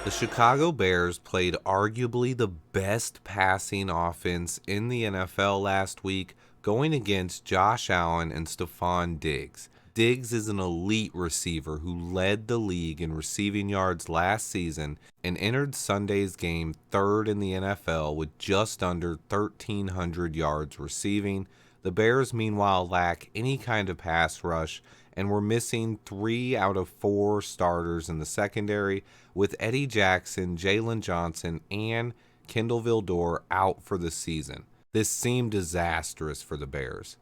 The Chicago Bears played arguably the best passing offense in the NFL last week, going against Josh Allen and Stefon Diggs. Diggs is an elite receiver who led the league in receiving yards last season and entered Sunday's game third in the NFL with just under 1,300 yards receiving. The Bears, meanwhile, lack any kind of pass rush and were missing 3 out of 4 starters in the secondary, with Eddie Jackson, Jalen Johnson, and Kendall Vildor out for the season. This seemed disastrous for the Bears,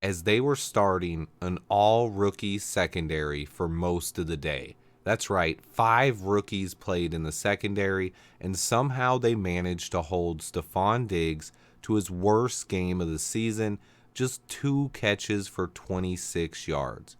as they were starting an all-rookie secondary for most of the day. That's right, 5 rookies played in the secondary, and somehow they managed to hold Stefon Diggs to his worst game of the season, just 2 catches for 26 yards.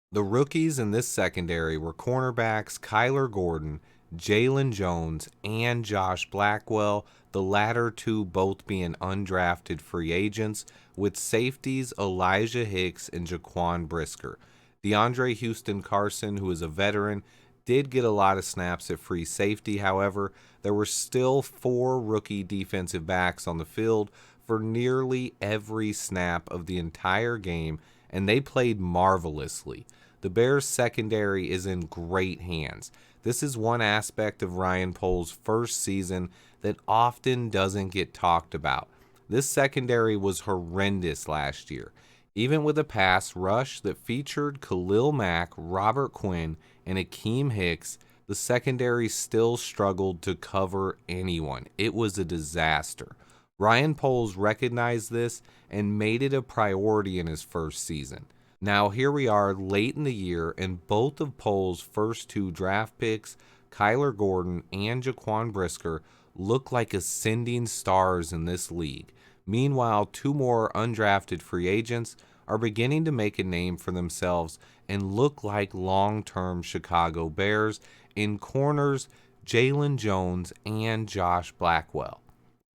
The rookies in this secondary were cornerbacks Kyler Gordon, Jalen Jones, and Josh Blackwell, the latter two both being undrafted free agents, with safeties Elijah Hicks and Jaquan Brisker. DeAndre Houston Carson, who is a veteran, did get a lot of snaps at free safety. However, there were still 4 rookie defensive backs on the field for nearly every snap of the entire game, and they played marvelously. The Bears' secondary is in great hands. This is one aspect of Ryan Poles' first season that often doesn't get talked about. This secondary was horrendous last year. Even with a pass rush that featured Khalil Mack, Robert Quinn, and Akeem Hicks, the secondary still struggled to cover anyone. It was a disaster. Ryan Poles recognized this and made it a priority in his first season. Now here we are late in the year, and both of Poles' first 2 draft picks, Kyler Gordon and Jaquan Brisker, look like ascending stars in this league. Meanwhile, 2 more undrafted free agents are beginning to make a name for themselves and look like long-term Chicago Bears in corners Jalen Jones and Josh Blackwell.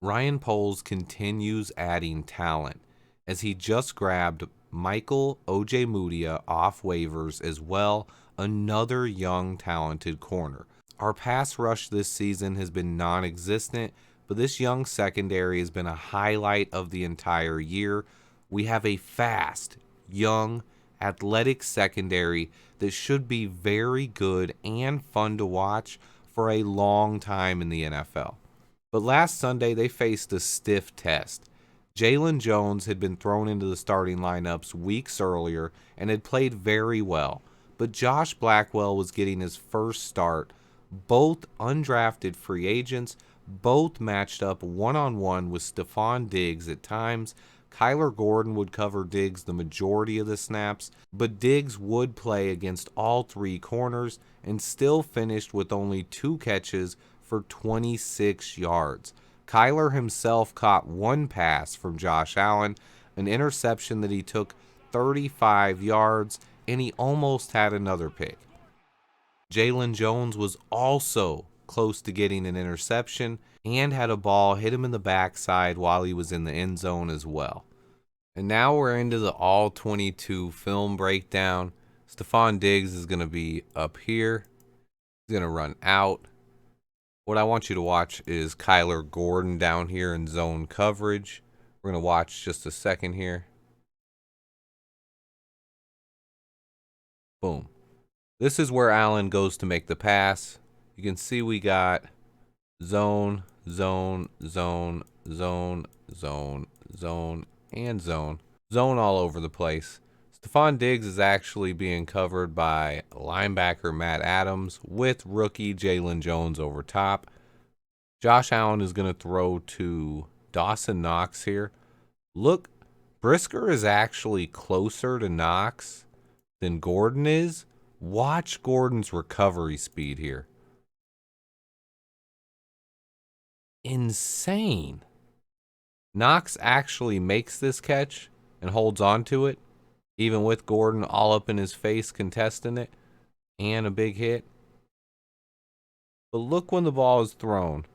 Ryan Poles continues adding talent, as he just grabbed Michael Ojemudia off waivers as well, another young talented corner. Our pass rush this season has been non-existent, but this young secondary has been a highlight of the entire year. We have a fast, young, athletic secondary that should be very good and fun to watch for a long time in the NFL. But last Sunday, they faced a stiff test. Jalen Jones had been thrown into the starting lineups weeks earlier and had played very well, but Josh Blackwell was getting his first start. Both undrafted free agents, both matched up one-on-one with Stefon Diggs at times. Kyler Gordon would cover Diggs the majority of the snaps, but Diggs would play against all 3 corners and still finished with only 2 catches for 26 yards. Kyler himself caught 1 pass from Josh Allen, an interception that he took 35 yards, and he almost had another pick. Jalen Jones was also close to getting an interception and had a ball hit him in the backside while he was in the end zone as well. And now we're into the all-22 film breakdown. Stefon Diggs is going to be up here. He's going to run out. What I want you to watch is Kyler Gordon down here in zone coverage. We're going to watch just a second here. Boom. This is where Allen goes to make the pass. You can see we got zone, zone, zone, zone, zone, zone, and zone. Zone all over the place. Stefon Diggs is actually being covered by linebacker Matt Adams with rookie Jalen Jones over top. Josh Allen is going to throw to Dawson Knox here. Look, Brisker is actually closer to Knox than Gordon is. Watch Gordon's recovery speed here. Insane. Knox actually makes this catch and holds on to it, even with Gordon all up in his face contesting it, and a big hit. But look when the ball is thrown.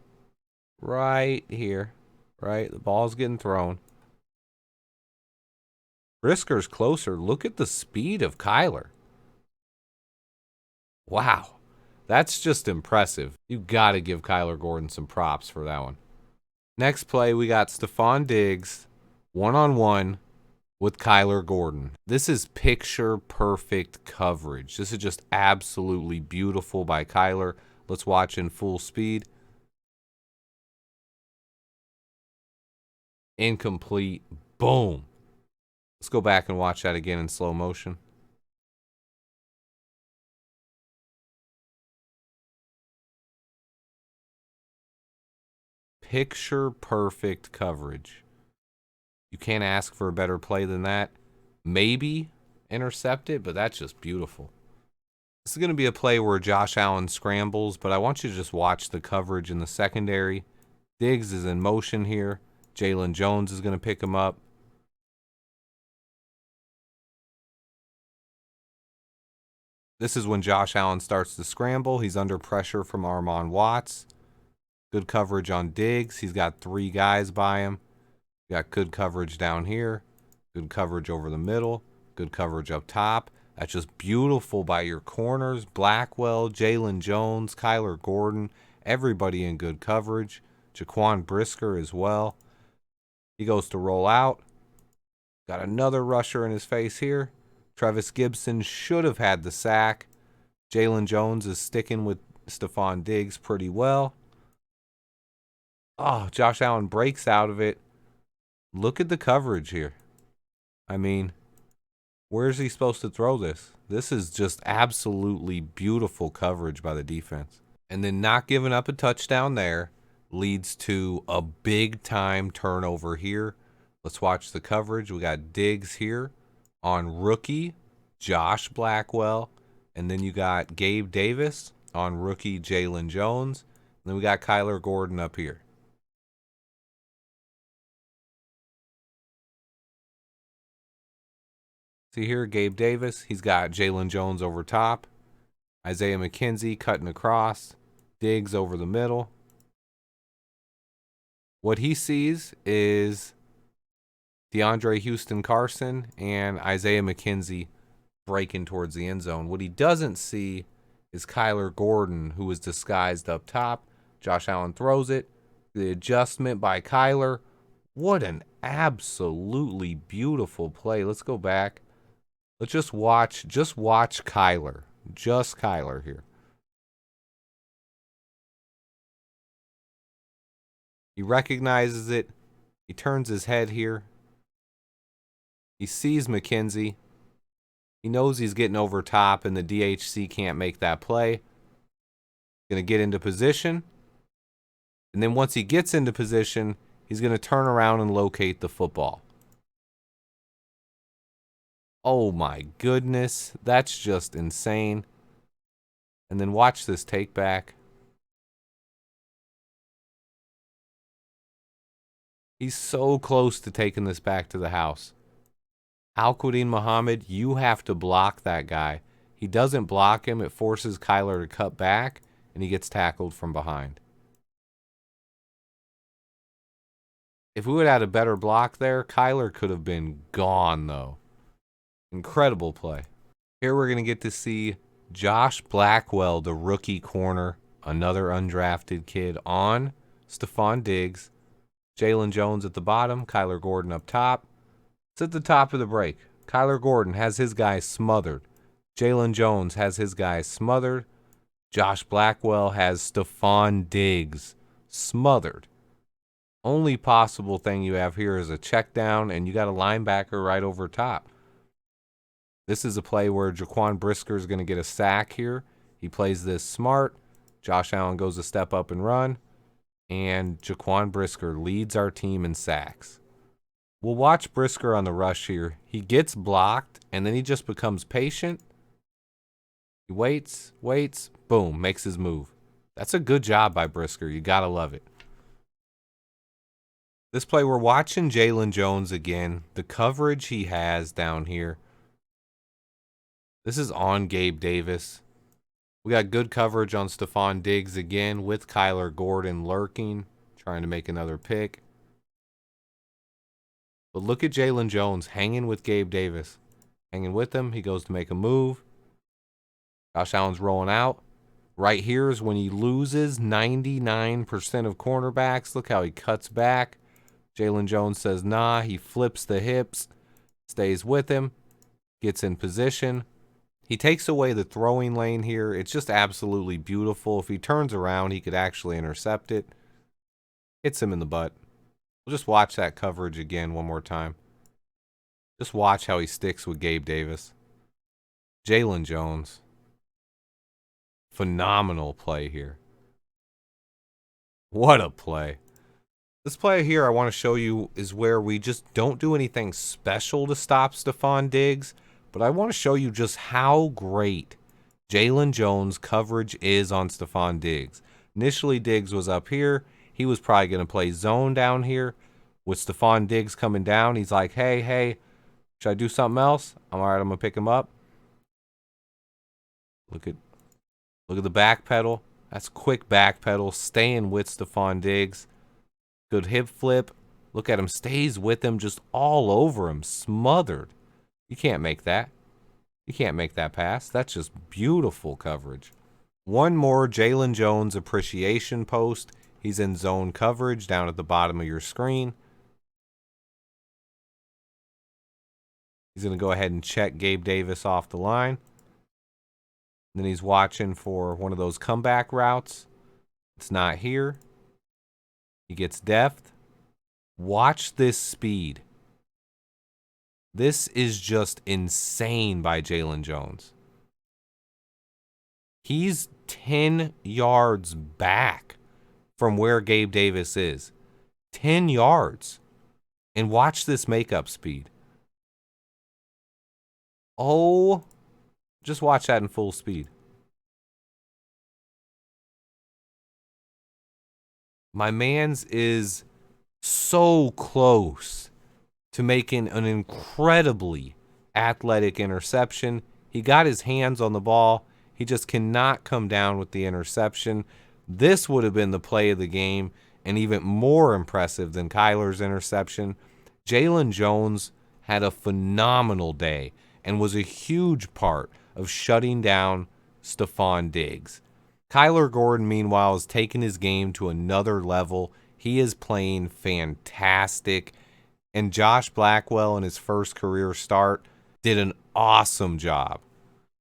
Right here. Right? The ball's getting thrown. Brisker's closer. Look at the speed of Kyler. Wow. That's just impressive. You got to give Kyler Gordon some props for that one. Next play, we got Stefon Diggs one-on-one with Kyler Gordon. This is picture perfect coverage. This is just absolutely beautiful by Kyler. Let's watch in full speed. Incomplete. Boom. Let's go back and watch that again in slow motion. Picture perfect coverage. You can't ask for a better play than that. Maybe intercept it, but that's just beautiful. This is going to be a play where Josh Allen scrambles, but I want you to just watch the coverage in the secondary. Diggs is in motion here. Jalen Jones is going to pick him up. This is when Josh Allen starts to scramble. He's under pressure from Armon Watts. Good coverage on Diggs. He's got 3 guys by him. Got good coverage down here. Good coverage over the middle. Good coverage up top. That's just beautiful by your corners. Blackwell, Jalen Jones, Kyler Gordon. Everybody in good coverage. Jaquan Brisker as well. He goes to roll out. Got another rusher in his face here. Travis Gibson should have had the sack. Jalen Jones is sticking with Stefon Diggs pretty well. Oh, Josh Allen breaks out of it. Look at the coverage here. I mean, where's he supposed to throw this? This is just absolutely beautiful coverage by the defense. And then not giving up a touchdown there leads to a big-time turnover here. Let's watch the coverage. We got Diggs here on rookie Josh Blackwell. And then you got Gabe Davis on rookie Jalen Jones. And then we got Kyler Gordon up here. See here, Gabe Davis. He's got Jalen Jones over top. Isaiah McKenzie cutting across. Diggs over the middle. What he sees is DeAndre Houston Carson and Isaiah McKenzie breaking towards the end zone. What he doesn't see is Kyler Gordon, who is disguised up top. Josh Allen throws it. The adjustment by Kyler. What an absolutely beautiful play. Let's go back. Let's just watch Kyler. Just Kyler here. He recognizes it. He turns his head here. He sees McKenzie. He knows he's getting over top, and the DHC can't make that play. Going to get into position. And then once he gets into position, he's going to turn around and locate the football. Oh my goodness. That's just insane. And then watch this take back. He's so close to taking this back to the house. Al-Quadin Muhammad, you have to block that guy. He doesn't block him. It forces Kyler to cut back, and he gets tackled from behind. If we would have had a better block there, Kyler could have been gone, though. Incredible play. Here we're going to get to see Josh Blackwell, the rookie corner, another undrafted kid, on Stefon Diggs. Jalen Jones at the bottom, Kyler Gordon up top. It's at the top of the break. Kyler Gordon has his guy smothered. Jalen Jones has his guy smothered. Josh Blackwell has Stefon Diggs smothered. Only possible thing you have here is a check down, and you got a linebacker right over top. This is a play where Jaquan Brisker is going to get a sack here. He plays this smart. Josh Allen goes a step up and run. And Jaquan Brisker leads our team in sacks. We'll watch Brisker on the rush here. He gets blocked, and then he just becomes patient. He waits, boom, makes his move. That's a good job by Brisker. You got to love it. This play, we're watching Jalen Jones again. The coverage he has down here. This is on Gabe Davis. We got good coverage on Stefon Diggs again with Kyler Gordon lurking, trying to make another pick. But look at Jalen Jones hanging with Gabe Davis. Hanging with him. He goes to make a move. Josh Allen's rolling out. Right here is when he loses 99% of cornerbacks. Look how he cuts back. Jalen Jones says, nah. He flips the hips, stays with him, gets in position. He takes away the throwing lane here. It's just absolutely beautiful. If he turns around, he could actually intercept it. Hits him in the butt. We'll just watch that coverage again one more time. Just watch how he sticks with Gabe Davis. Jalen Jones. Phenomenal play here. What a play. This play here I want to show you is where we just don't do anything special to stop Stefon Diggs, but I want to show you just how great Jalen Jones' coverage is on Stefon Diggs. Initially, Diggs was up here. He was probably going to play zone down here. With Stefon Diggs coming down, he's like, hey, should I do something else? I'm all right, I'm going to pick him up. Look at the back pedal. That's quick back pedal, staying with Stefon Diggs. Good hip flip. Look at him, stays with him, just all over him, smothered. You can't make that. You can't make that pass. That's just beautiful coverage. One more Jalen Jones appreciation post. He's in zone coverage down at the bottom of your screen. He's going to go ahead and check Gabe Davis off the line. Then he's watching for one of those comeback routes. It's not here. He gets depth. Watch this speed. This is just insane by Jalen Jones. He's 10 yards back from where Gabe Davis is. 10 yards. And watch this makeup speed. Oh, just watch that in full speed. My man's is so close to making an incredibly athletic interception. He got his hands on the ball. He just cannot come down with the interception. This would have been the play of the game and even more impressive than Kyler's interception. Jalen Jones had a phenomenal day and was a huge part of shutting down Stefon Diggs. Kyler Gordon, meanwhile, has taken his game to another level. He is playing fantastic. And Josh Blackwell, in his first career start, did an awesome job.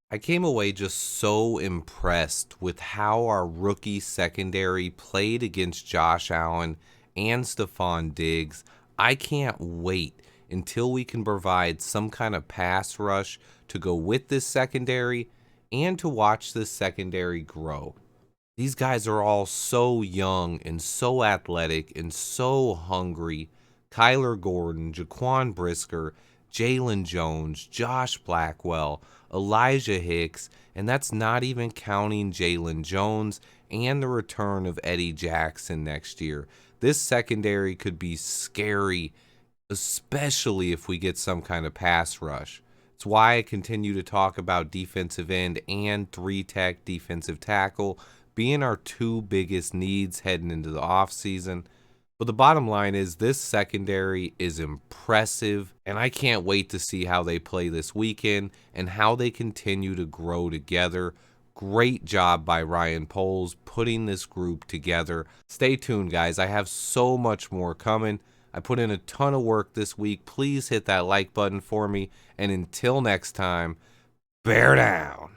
I came away just so impressed with how our rookie secondary played against Josh Allen and Stefon Diggs. I can't wait until we can provide some kind of pass rush to go with this secondary and to watch this secondary grow. These guys are all so young and so athletic and so hungry. Kyler Gordon, Jaquan Brisker, Jalen Jones, Josh Blackwell, Elijah Hicks, and that's not even counting Jalen Jones and the return of Eddie Jackson next year. This secondary could be scary, especially if we get some kind of pass rush. It's why I continue to talk about defensive end and 3-tech defensive tackle being our two biggest needs heading into the offseason. But the bottom line is this secondary is impressive, and I can't wait to see how they play this weekend and how they continue to grow together. Great job by Ryan Poles putting this group together. Stay tuned, guys. I have so much more coming. I put in a ton of work this week. Please hit that like button for me. And until next time, bear down.